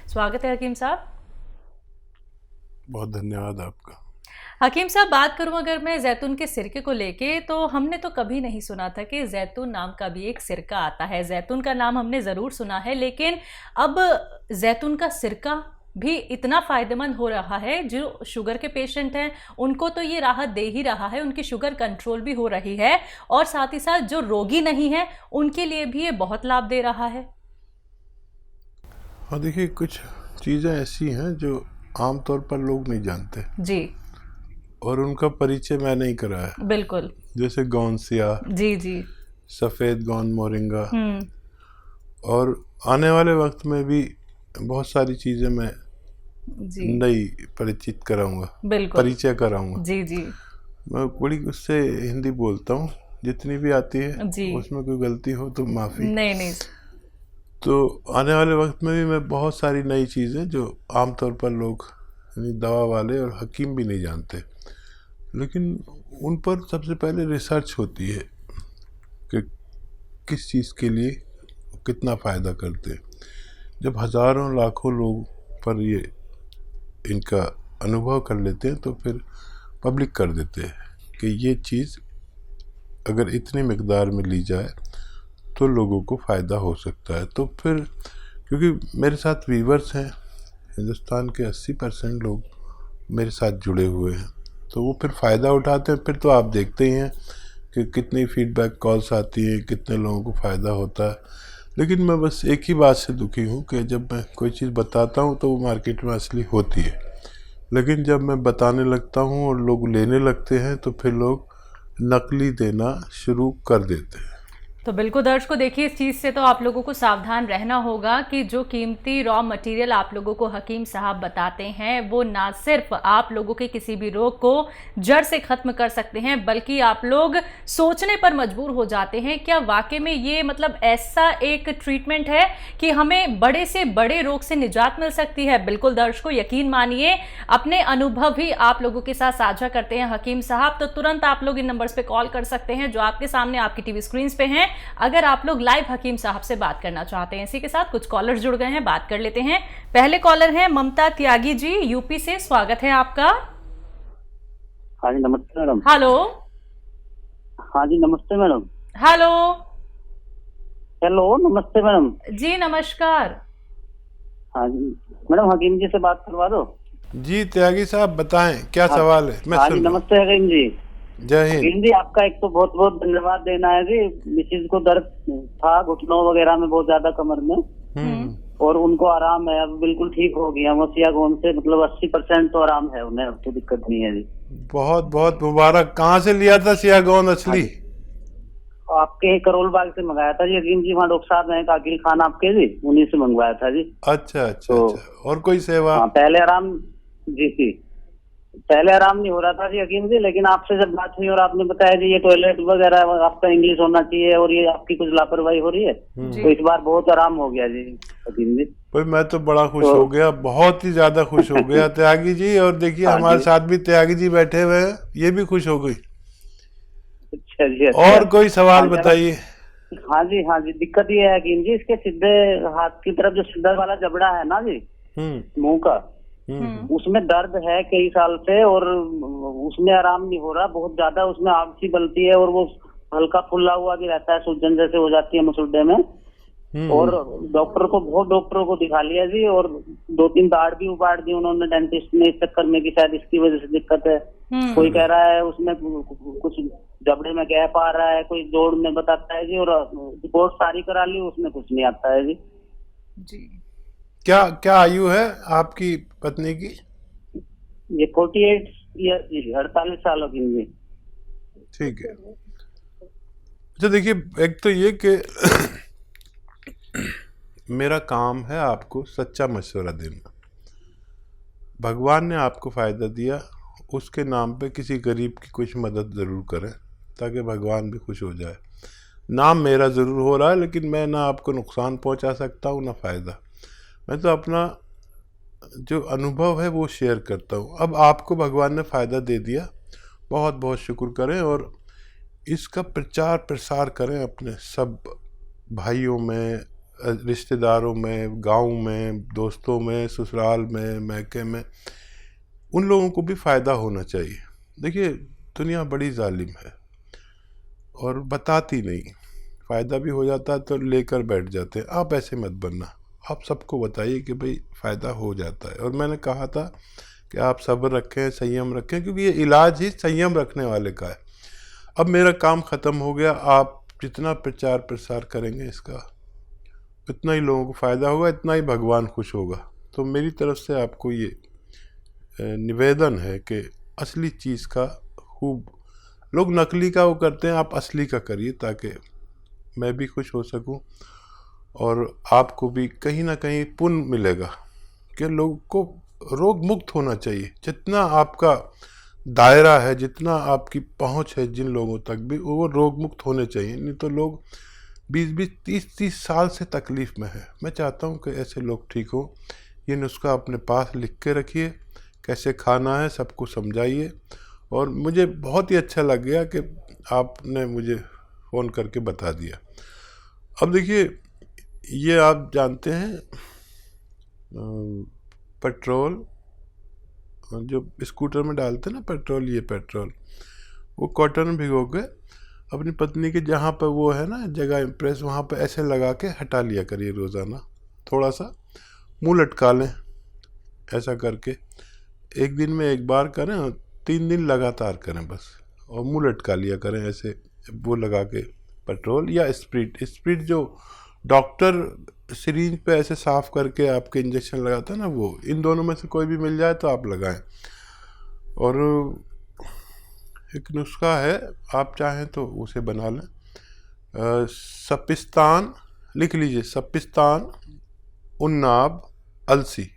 स्वागत है हकीम साहब। बहुत धन्यवाद आपका। हकीम साहब, बात करूं अगर मैं जैतून के सिरके को लेके, तो हमने तो कभी नहीं सुना था कि जैतून नाम का भी एक सिरका आता है। जैतून का नाम हमने ज़रूर सुना है, लेकिन अब जैतून का सिरका भी इतना फ़ायदेमंद हो रहा है, जो शुगर के पेशेंट हैं उनको तो ये राहत दे ही रहा है, उनकी शुगर कंट्रोल भी हो रही है, और साथ ही साथ जो रोगी नहीं है उनके लिए भी ये बहुत लाभ दे रहा है। हाँ, देखिए, कुछ चीज़ें ऐसी हैं जो आमतौर पर लोग नहीं जानते जी और उनका परिचय मैं नहीं कराया। बिल्कुल। जैसे गौनसिया, जी जी। सफ़ेद गौन मोरिंगा, हम्म। और आने वाले वक्त में भी बहुत सारी चीज़ें मैं जी नई परिचित कराऊंगा, बिल्कुल। परिचय कराऊंगा। जी जी। मैं बड़ी उससे हिंदी बोलता हूँ, जितनी भी आती है जी। उसमें कोई गलती हो तो माफ़ी। नहीं नहीं। तो आने वाले वक्त में भी मैं बहुत सारी नई चीज़ें जो आमतौर पर लोग, यानी दवा वाले और हकीम भी नहीं जानते, लेकिन उन पर सबसे पहले रिसर्च होती है कि किस चीज़ के लिए कितना फ़ायदा करते हैं। जब हज़ारों लाखों लोग पर ये इनका अनुभव कर लेते हैं तो फिर पब्लिक कर देते हैं कि ये चीज़ अगर इतनी मिकदार में ली जाए तो लोगों को फ़ायदा हो सकता है। तो फिर क्योंकि मेरे साथ वीवर्स हैं, हिंदुस्तान के 80% लोग मेरे साथ जुड़े हुए हैं, तो वो फिर फ़ायदा उठाते हैं। फिर तो आप देखते ही हैं कि कितनी फीडबैक कॉल्स आती हैं, कितने लोगों को फ़ायदा होता है। लेकिन मैं बस एक ही बात से दुखी हूँ कि जब मैं कोई चीज़ बताता हूँ तो वो मार्केट में असली होती है, लेकिन जब मैं बताने लगता हूँ और लोग लेने लगते हैं तो फिर लोग नकली देना शुरू कर देते हैं। तो बिल्कुल दर्शकों, देखिए, इस चीज़ से तो आप लोगों को सावधान रहना होगा कि जो कीमती रॉ मटेरियल आप लोगों को हकीम साहब बताते हैं, वो ना सिर्फ आप लोगों के किसी भी रोग को जड़ से ख़त्म कर सकते हैं, बल्कि आप लोग सोचने पर मजबूर हो जाते हैं, क्या वाकई में ये मतलब ऐसा एक ट्रीटमेंट है कि हमें बड़े से बड़े रोग से निजात मिल सकती है। बिल्कुल दर्शकों, यकीन मानिए, अपने अनुभव ही आप लोगों के साथ साझा करते हैं हकीम साहब। तो तुरंत आप लोग इन नंबर्स पे कॉल कर सकते हैं जो आपके सामने आपकी टीवी स्क्रीन पे हैं, अगर आप लोग लाइव हकीम साहब से बात करना चाहते हैं। इसी के साथ कुछ कॉलर्स जुड़ गए हैं, बात कर लेते हैं। पहले कॉलर हैं ममता त्यागी जी, यूपी से। स्वागत है आपका। हाँ जी, नमस्ते मैडम। हेलो। हाँ जी, नमस्ते मैडम। हेलो। हेलो, नमस्ते मैडम। जी नमस्कार। हाँ जी मैडम, हकीम जी से बात करवा दो। जी त्यागी साहब, बताएं क्या सवाल है। मैं हाँ जी, सुन रहा हूं। नमस्ते हकीम जी। जय हिंद। हकीम जी, आपका एक तो बहुत बहुत धन्यवाद देना है जी। मिसिज को दर्द था घुटनों वगैरह में, बहुत ज्यादा कमर में, और उनको आराम है, अब बिल्कुल ठीक हो गया। मसिया गोन से मतलब 80% तो आराम है उन्हें, अब तो दिक्कत नहीं है जी। बहुत बहुत मुबारक। कहाँ से लिया था सियागौन असली? आपके करोल बाग से मंगाया था जी हकीम जी, वहाँ डॉक्टर साहब हैं काकिल खान आपके जी, उन्हीं से मंगवाया था जी। अच्छा अच्छा अच्छा। और कोई सेवा? हाँ, पहले आराम जी, पहले आराम नहीं हो रहा था जी हकीम जी, लेकिन आपसे जब बात हुई और आपने बताया जी ये टॉयलेट वगैरह आपका इंग्लिश होना चाहिए और ये आपकी कुछ लापरवाही हो रही है, तो इस बार बहुत आराम हो गया जी हकीम जी। भाई मैं तो बड़ा खुश हो गया, बहुत ही ज्यादा खुश हो गया त्यागी जी। और देखिए हमारे साथ भी त्यागी जी बैठे हुए हैं, ये भी खुश हो गई। अच्छा जी, अच्छा। और कोई सवाल बताइए। हाँ जी, दिक्कत ये है हकीम जी, इसके सीधे हाथ की तरफ जो सीधा वाला जबड़ा है ना जी मुंह का, उसमें दर्द है कई साल से, और उसमें आराम नहीं हो रहा, बहुत ज्यादा उसमें आग सी बलती है, और वो हल्का फुल्ला हुआ भी रहता है, सूजन जैसे हो जाती है मसुड्डे में। और बहुत डॉक्टरों को दिखा लिया जी, और 2-3 दाढ़ भी उपाड़ दी उन्होंने डेंटिस्ट ने, इस चक्कर में कि शायद इसकी वजह से दिक्कत है। कोई कह रहा है उसमें कुछ जबड़े में गैप आ रहा है, कोई जोड़ में बताता है जी, और रिपोर्ट सारी करा ली, उसमें कुछ नहीं आता है जी। क्या क्या आयु है आपकी पत्नी की? ये 48 ईयर जी, 48 सालों की जी। ठीक है। अच्छा देखिए, एक तो ये कि मेरा काम है आपको सच्चा मशवरा देना। भगवान ने आपको फ़ायदा दिया, उसके नाम पे किसी गरीब की कुछ मदद ज़रूर करें ताकि भगवान भी खुश हो जाए। नाम मेरा ज़रूर हो रहा है, लेकिन मैं ना आपको नुकसान पहुंचा सकता हूं ना फ़ायदा। मैं तो अपना जो अनुभव है वो शेयर करता हूं। अब आपको भगवान ने फ़ायदा दे दिया, बहुत बहुत शुक्र करें और इसका प्रचार प्रसार करें अपने सब भाइयों में, रिश्तेदारों में, गांव में, दोस्तों में, ससुराल में, मैके में, उन लोगों को भी फ़ायदा होना चाहिए। देखिए दुनिया बड़ी जालिम है और बताती नहीं, फ़ायदा भी हो जाता है तो लेकर बैठ जाते हैं। आप ऐसे मत बनना, आप सबको बताइए कि भाई फ़ायदा हो जाता है। और मैंने कहा था कि आप सब्र रखें, संयम रखें, क्योंकि ये इलाज ही संयम रखने वाले का है। अब मेरा काम ख़त्म हो गया, आप जितना प्रचार प्रसार करेंगे इसका उतना ही लोगों को फ़ायदा होगा, इतना ही भगवान खुश होगा। तो मेरी तरफ से आपको ये निवेदन है कि असली चीज़ का खूब, लोग नकली का वो करते हैं, आप असली का करिए ताकि मैं भी खुश हो सकूं और आपको भी कहीं ना कहीं पुण्य मिलेगा कि लोग को रोग मुक्त होना चाहिए। जितना आपका दायरा है, जितना आपकी पहुंच है जिन लोगों तक भी, वो रोग मुक्त होने चाहिए। नहीं तो लोग 20-20, 30-30 साल से तकलीफ़ में है। मैं चाहता हूं कि ऐसे लोग ठीक हो। ये नुस्खा अपने पास लिख के रखिए, कैसे खाना है सबको समझाइए। और मुझे बहुत ही अच्छा लग गया कि आपने मुझे फ़ोन करके बता दिया। अब देखिए, ये आप जानते हैं पेट्रोल जो स्कूटर में डालते हैं ना पेट्रोल, ये पेट्रोल वो कॉटन में भिगो के अपनी पत्नी के जहाँ पर वो है ना जगह इम्प्रेस, वहाँ पर ऐसे लगा के हटा लिया करिए रोज़ाना। थोड़ा सा मुंह लटका लें, ऐसा करके 1 दिन में 1 बार करें, 3 दिन लगातार करें बस, और मुंह लटका लिया करें ऐसे वो लगा के पेट्रोल या स्प्रिट जो डॉक्टर सिरिंज पे ऐसे साफ करके आपके इंजेक्शन लगाता है ना, वो, इन दोनों में से कोई भी मिल जाए तो आप लगाएं। और एक नुस्खा है, आप चाहें तो उसे बना लें। सपिस्तान लिख लीजिए, सपिस्तान उन्नाब अलसी,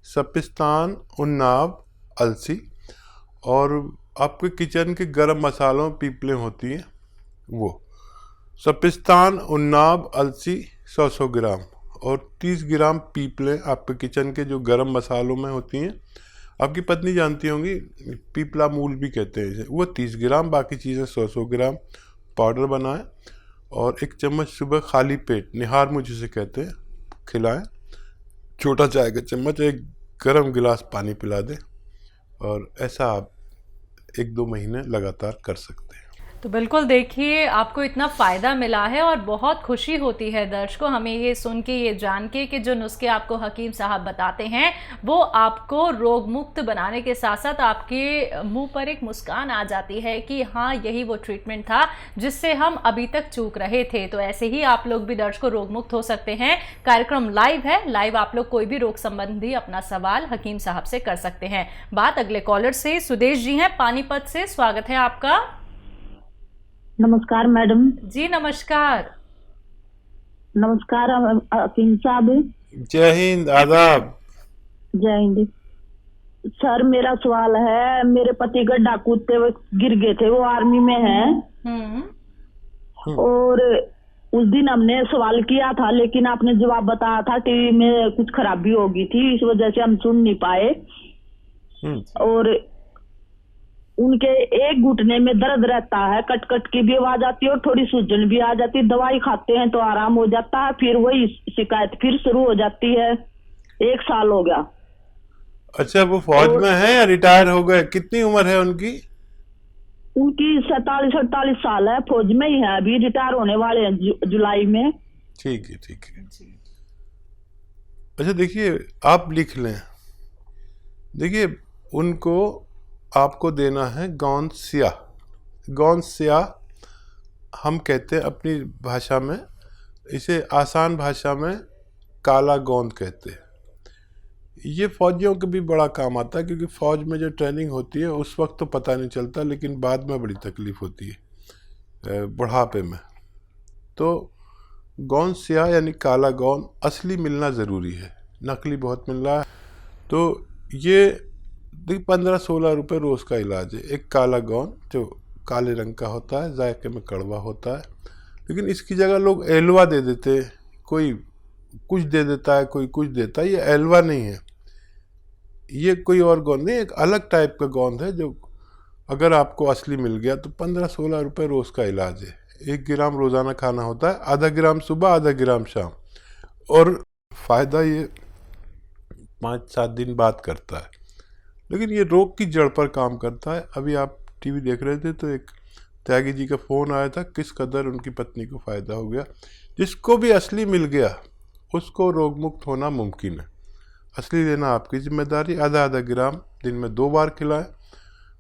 सपिस्तान उन्नाब अलसी। और आपके किचन के गरम मसालों पीपलें होती हैं, वो सपिस्तान उन्नाब अलसी 100 ग्राम, और 30 ग्राम पीपलें आपके किचन के जो गरम मसालों में होती हैं, आपकी पत्नी जानती होंगी, पीपला मूल भी कहते हैं इसे, वो 30 ग्राम, बाकी चीज़ें 100 ग्राम पाउडर बनाएं। और 1 चम्मच सुबह खाली पेट, निहार मुझे से कहते हैं, खिलाएं। छोटा चाय का चम्मच 1 गर्म गिलास पानी पिला दें। और ऐसा आप 1-2 महीने लगातार कर सकते हैं। तो बिल्कुल देखिए, आपको इतना फ़ायदा मिला है और बहुत खुशी होती है दर्शकों हमें ये सुन के, ये जान के कि जो नुस्खे आपको हकीम साहब बताते हैं वो आपको रोग मुक्त बनाने के साथ साथ आपके मुंह पर एक मुस्कान आ जाती है कि हाँ, यही वो ट्रीटमेंट था जिससे हम अभी तक चूक रहे थे। तो ऐसे ही आप लोग भी दर्शकों रोग मुक्त हो सकते हैं। कार्यक्रम लाइव है, लाइव आप लोग कोई भी रोग संबंधी अपना सवाल हकीम साहब से कर सकते हैं। बात अगले कॉलर से, सुदेश जी हैं पानीपत से, स्वागत है आपका। नमस्कार मैडम जी नमस्कार। नमस्कार हकीम साहब। जय हिंद, आदाब। जय हिंद सर। मेरा सवाल है, मेरे पति गड्ढा कूदते हुए गिर गए थे, वो आर्मी में हैं। और उस दिन हमने सवाल किया था लेकिन आपने जवाब बताया था टीवी में कुछ खराबी होगी थी, इस वजह से हम सुन नहीं पाए। और उनके एक घुटने में दर्द रहता है, कट कट की भी आवाज आती है और थोड़ी सूजन भी आ जाती है। दवाई खाते हैं तो आराम हो जाता है, फिर वही शिकायत फिर शुरू हो जाती है। 1 साल हो गया। अच्छा, वो फौज में है या रिटायर हो गए? कितनी उम्र है उनकी? उनकी 47-48 साल है, फौज में ही है, अभी रिटायर होने वाले हैं जुलाई में। ठीक है, ठीक है। अच्छा देखिए, आप लिख लें। देखिए, उनको आपको देना है गोंद स्याह। गोंद स्याह हम कहते हैं अपनी भाषा में, इसे आसान भाषा में काला गोंद कहते हैं। ये फौजियों के भी बड़ा काम आता है, क्योंकि फ़ौज में जो ट्रेनिंग होती है उस वक्त तो पता नहीं चलता, लेकिन बाद में बड़ी तकलीफ़ होती है बुढ़ापे में। तो गोंद स्याह यानी काला गोंद असली मिलना ज़रूरी है, नकली बहुत मिल रहा है। तो ये 15-16 रुपये रोज़ का इलाज है। एक काला गोंद जो काले रंग का होता है, जायके में कड़वा होता है, लेकिन इसकी जगह लोग एलवा दे देते हैं। कोई कुछ दे देता है, कोई कुछ देता है। ये एलवा नहीं है, ये कोई और गोंद नहीं, एक अलग टाइप का गोंद है जो अगर आपको असली मिल गया तो 15-16 रुपये रोज़ का इलाज है। 1 ग्राम रोज़ाना खाना होता है, आधा ग्राम सुबह, आधा ग्राम शाम। और फ़ायदा ये 5-7 दिन बाद करता है, लेकिन ये रोग की जड़ पर काम करता है। अभी आप टीवी देख रहे थे तो एक त्यागी जी का फ़ोन आया था, किस कदर उनकी पत्नी को फ़ायदा हो गया। जिसको भी असली मिल गया उसको रोग मुक्त होना मुमकिन है। असली लेना आपकी जिम्मेदारी, आधा आधा ग्राम दिन में 2 बार खिलाएं।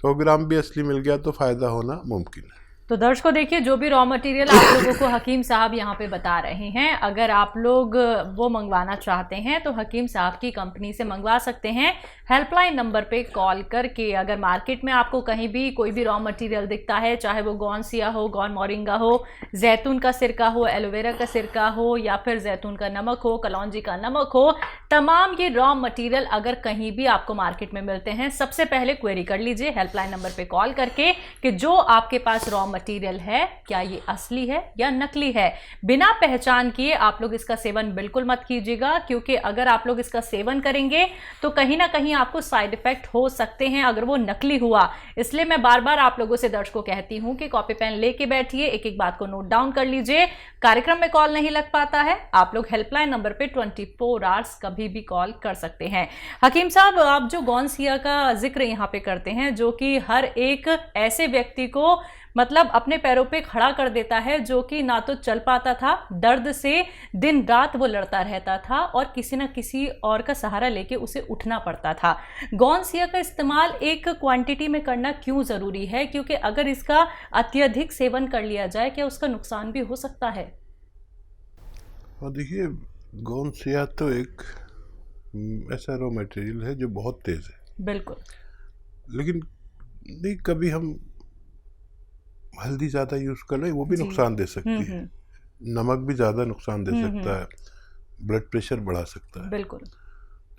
100 ग्राम भी असली मिल गया तो फ़ायदा होना मुमकिन है। तो दर्शकों देखिए, जो भी रॉ मटेरियल आप लोगों को हकीम साहब यहाँ पे बता रहे हैं, अगर आप लोग वो मंगवाना चाहते हैं तो हकीम साहब की कंपनी से मंगवा सकते हैं। हेल्पलाइन नंबर पे कॉल करके। अगर मार्केट में आपको कहीं भी कोई भी रॉ मटेरियल दिखता है, चाहे वो गौनसिया हो, गौन मोरिंगा हो, जैतून का सिरका हो, एलोवेरा का सिरका हो, या फिर जैतून का नमक हो, कलौंजी का नमक हो, तमाम ये रॉ मटेरियल अगर कहीं भी आपको मार्केट में मिलते हैं, सबसे पहले क्वेरी कर लीजिए हेल्पलाइन नंबर पे कॉल करके कि जो आपके पास रॉ मटेरियल है क्या ये असली है या नकली है। बिना पहचान किए आप लोग इसका सेवन बिल्कुल मत कीजिएगा, क्योंकि अगर आप लोग इसका सेवन करेंगे तो कहीं ना कहीं आपको साइड इफेक्ट हो सकते हैं अगर वो नकली हुआ। इसलिए मैं बार बार आप लोगों से दर्शकों कहती हूं कि कॉपी पेन लेके बैठिए, एक एक बात को नोट डाउन कर लीजिए। कार्यक्रम में कॉल नहीं लग पाता है, आप लोग हेल्पलाइन नंबर पे 24 आवर्स कभी भी कॉल कर सकते हैं। हकीम साहब, आप जो गौनसिया का जिक्र यहाँ पे करते हैं, जो कि हर एक ऐसे व्यक्ति को मतलब अपने पैरों पे खड़ा कर देता है, जो कि ना तो चल पाता था, दर्द से दिन रात वो लड़ता रहता था और किसी ना किसी और का सहारा लेके उसे उठना पड़ता था। गौनसिया का इस्तेमाल एक क्वांटिटी में करना क्यों ज़रूरी है, क्योंकि अगर इसका अत्यधिक सेवन कर लिया जाए क्या उसका नुकसान भी हो सकता है? और देखिए, गौनसिया तो एक ऐसा रॉ मटेरियल है जो बहुत तेज़ है। बिल्कुल। लेकिन नहीं, कभी हम हल्दी ज़्यादा यूज़ कर लें वो भी नुकसान दे सकती है, नमक भी ज़्यादा नुकसान दे सकता है, ब्लड प्रेशर बढ़ा सकता है। बिल्कुल।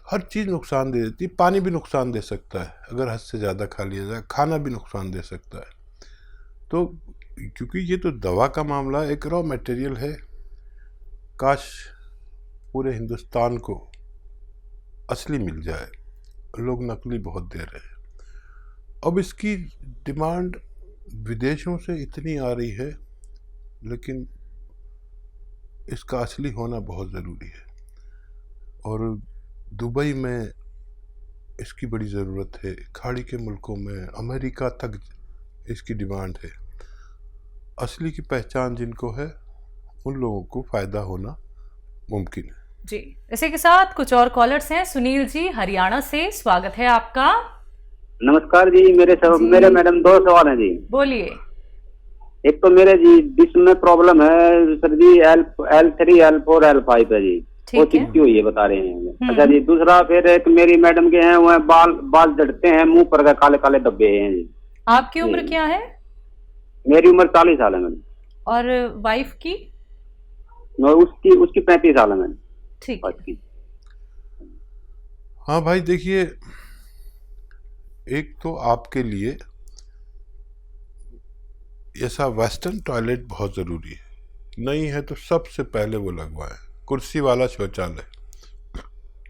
हर चीज़ नुकसान दे देती है। पानी भी नुकसान दे सकता है अगर हद से ज़्यादा खा लिया जाए, खाना भी नुकसान दे सकता है। तो क्योंकि ये तो दवा का मामला एक रॉ मटेरियल है, काश पूरे हिंदुस्तान को असली मिल जाए, लोग नकली बहुत दे रहे हैं। अब इसकी डिमांड विदेशों से इतनी आ रही है, लेकिन इसका असली होना बहुत ज़रूरी है। और दुबई में इसकी बड़ी ज़रूरत है, खाड़ी के मुल्कों में, अमेरिका तक इसकी डिमांड है। असली की पहचान जिनको है उन लोगों को फ़ायदा होना मुमकिन है। जी, इसी के साथ कुछ और कॉलर्स हैं। सुनील जी हरियाणा से, स्वागत है आपका। नमस्कार जी। मेरे मैडम 2 सवाल हैं जी। बोलिए। एक तो मेरे जी डिस्क में प्रॉब्लम है सर जी, L3 L4 L5 है जी, वो चिपकी हुई है बता रहे हैं। अच्छा जी, दूसरा फिर एक मेरी मैडम के हैं वो बाल झड़ते हैं, मुंह पर काले काले धब्बे हैं जी। आपकी उम्र क्या है? मेरी उम्र 40 साल है मैडम। और वाइफ की? उसकी 35 साल है मैडम। ठीक। हाँ भाई, देखिए, एक तो आपके लिए ऐसा वेस्टर्न टॉयलेट बहुत ज़रूरी है। नहीं है तो सबसे पहले वो लगवाएं, कुर्सी वाला शौचालय।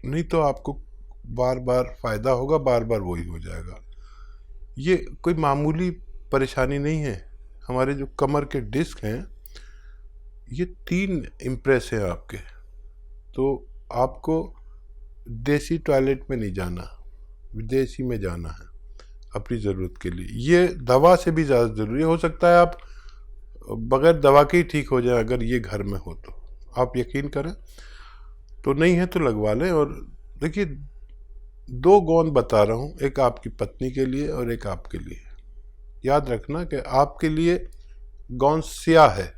नहीं तो आपको बार बार फ़ायदा होगा, बार बार वही हो जाएगा। ये कोई मामूली परेशानी नहीं है। हमारे जो कमर के डिस्क हैं, ये 3 इम्प्रेस हैं आपके। तो आपको देसी टॉयलेट में नहीं जाना, विदेशी में जाना है अपनी ज़रूरत के लिए। ये दवा से भी ज़्यादा ज़रूरी हो सकता है। आप बगैर दवा के ही ठीक हो जाए अगर ये घर में हो तो। आप यकीन करें, तो नहीं है तो लगवा लें। और देखिए, 2 गौन बता रहा हूँ, एक आपकी पत्नी के लिए और एक आपके लिए। याद रखना कि आपके लिए गौन स्याह है,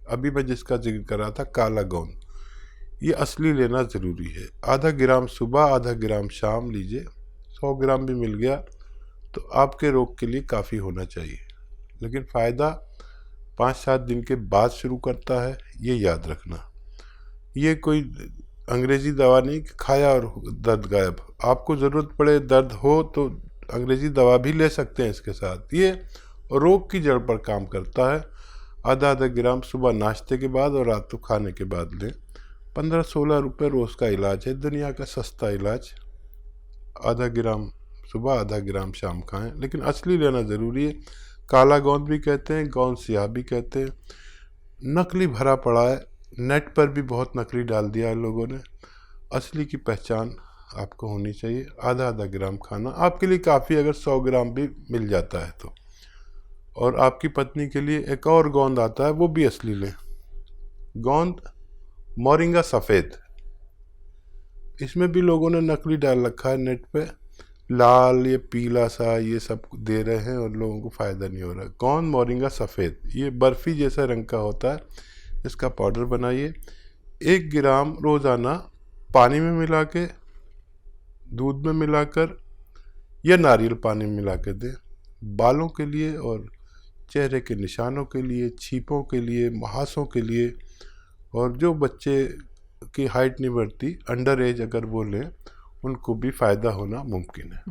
अभी मैं जिसका जिक्र कर रहा था काला गौन, ये असली लेना ज़रूरी है। आधा ग्राम सुबह, आधा ग्राम शाम लीजिए। 100 ग्राम भी मिल गया तो आपके रोग के लिए काफ़ी होना चाहिए। लेकिन फ़ायदा 5-7 दिन के बाद शुरू करता है, ये याद रखना। ये कोई अंग्रेज़ी दवा नहीं कि खाया और दर्द गायब। आपको ज़रूरत पड़े, दर्द हो तो अंग्रेज़ी दवा भी ले सकते हैं इसके साथ। ये रोग की जड़ पर काम करता है। आधा आधा ग्राम सुबह नाश्ते के बाद और रात को खाने के बाद लें। 15-16 रुपये रोज़ का इलाज है, दुनिया का सस्ता इलाज। आधा ग्राम सुबह, आधा ग्राम शाम खाएं, लेकिन असली लेना ज़रूरी है। काला गौंद भी कहते हैं, गौन स्याह भी कहते हैं। नकली भरा पड़ा है, नेट पर भी बहुत नकली डाल दिया है लोगों ने। असली की पहचान आपको होनी चाहिए। आधा आधा ग्राम खाना आपके लिए काफ़ी, अगर 100 ग्राम भी मिल जाता है तो। और आपकी पत्नी के लिए एक और गोंद आता है, वो भी असली लें। गोंद मोरिंगा सफ़ेद, इसमें भी लोगों ने नकली डाल रखा है नेट पे, लाल ये पीला सा ये सब दे रहे हैं और लोगों को फ़ायदा नहीं हो रहा। गोंद मोरिंगा सफ़ेद, ये बर्फ़ी जैसा रंग का होता है। इसका पाउडर बनाइए, 1 ग्राम रोज़ाना पानी में मिला के, दूध में मिलाकर या नारियल पानी में मिला के दें। बालों के लिए और चेहरे के निशानों के लिए, छीपों के लिए, मुहासों के लिए, और जो बच्चे की हाइट नहीं बढ़ती, अंडर एज अगर वो लें, उनको भी फ़ायदा होना मुमकिन है।